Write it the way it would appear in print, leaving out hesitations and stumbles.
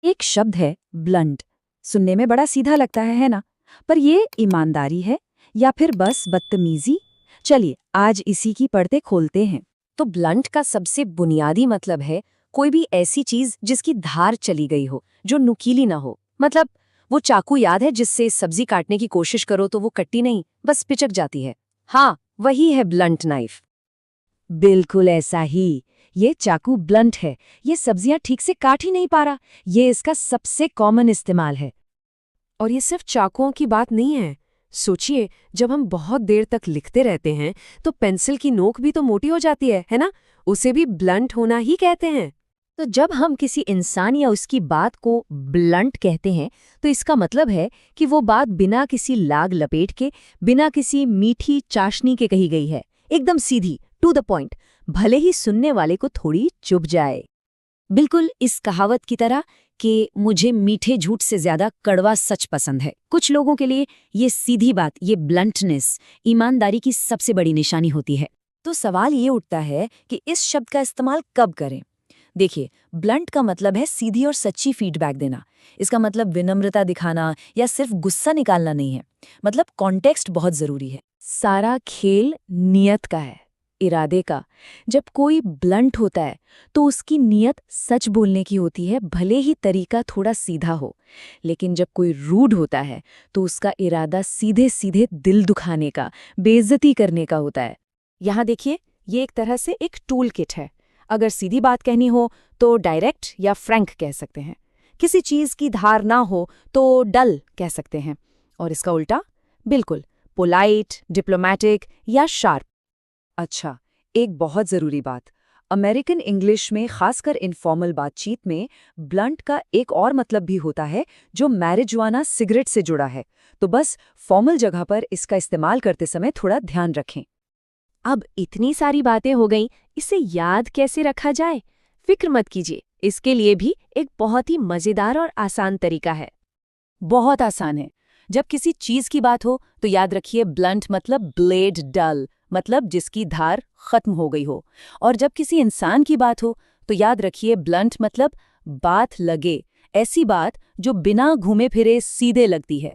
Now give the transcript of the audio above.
एक शब्द है ब्लंट। सुनने में बड़ा सीधा लगता है ना? पर ये ईमानदारी है या फिर बस बदतमीजी? चलिए आज इसी की पर्दे खोलते हैं। तो ब्लंट का सबसे बुनियादी मतलब है कोई भी ऐसी चीज जिसकी धार चली गई हो, जो नुकीली ना हो। मतलब वो चाकू याद है जिससे सब्जी काटने की कोशिश करो तो वो कट्टी नहीं, बस पिचक जाती है। हाँ, वही है ब्लंट नाइफ। बिल्कुल ऐसा ही। ये चाकू ब्लंट है। ये सब्जियां ठीक से काट ही नहीं पा रहा। ये इसका सबसे कॉमन इस्तेमाल है। और ये सिर्फ चाकुओं की बात नहीं है। सोचिए, जब हम बहुत देर तक लिखते रहते हैं तो पेंसिल की नोक भी तो मोटी हो जाती है ना? उसे भी ब्लंट होना ही कहते हैं। तो जब हम किसी इंसान या उसकी बात को ब्लंट कहते हैं तो इसका मतलब है कि वो बात बिना किसी लाग लपेट के, बिना किसी मीठी चाशनी के कही गई है। एकदम सीधी, टू द पॉइंट, भले ही सुनने वाले को थोड़ी चुभ जाए। बिल्कुल इस कहावत की तरह कि मुझे मीठे झूठ से ज्यादा कड़वा सच पसंद है। कुछ लोगों के लिए ये सीधी बात, ये ब्लंटनेस, ईमानदारी की सबसे बड़ी निशानी होती है। तो सवाल ये उठता है कि इस शब्द का इस्तेमाल कब करें। देखिए, ब्लंट का मतलब है सीधी और सच्ची फीडबैक देना। इसका मतलब विनम्रता दिखाना या सिर्फ गुस्सा निकालना नहीं है। मतलब कॉन्टेक्स्ट बहुत जरूरी है। सारा खेल नियत का है, इरादे का। जब कोई ब्लंट होता है तो उसकी नियत सच बोलने की होती है, भले ही तरीका थोड़ा सीधा हो। लेकिन जब कोई रूड होता है तो उसका इरादा सीधे सीधे दिल दुखाने का, बेइज्जती करने का होता है। यहाँ देखिए, ये एक तरह से एक टूल किट है। अगर सीधी बात कहनी हो तो डायरेक्ट या फ्रैंक कह सकते हैं। किसी चीज की धार ना हो तो डल कह सकते हैं। और इसका उल्टा, बिल्कुल पोलाइट, डिप्लोमैटिक या शार्प। अच्छा, एक बहुत ज़रूरी बात। अमेरिकन इंग्लिश में, खासकर इनफॉर्मल बातचीत में, ब्लंट का एक और मतलब भी होता है जो मैरिजुआना सिगरेट से जुड़ा है। तो बस फॉर्मल जगह पर इसका इस्तेमाल करते समय थोड़ा ध्यान रखें। अब इतनी सारी बातें हो गईं, इसे याद कैसे रखा जाए? फिक्र मत कीजिए, इसके लिए भी एक बहुत ही मजेदार और आसान तरीका है। बहुत आसान है। जब किसी चीज की बात हो तो याद रखिए ब्लंट मतलब ब्लेड डल, मतलब जिसकी धार खत्म हो गई हो। और जब किसी इंसान की बात हो तो याद रखिए ब्लंट मतलब बात लगे, ऐसी बात जो बिना घूमे फिरे सीधे लगती है।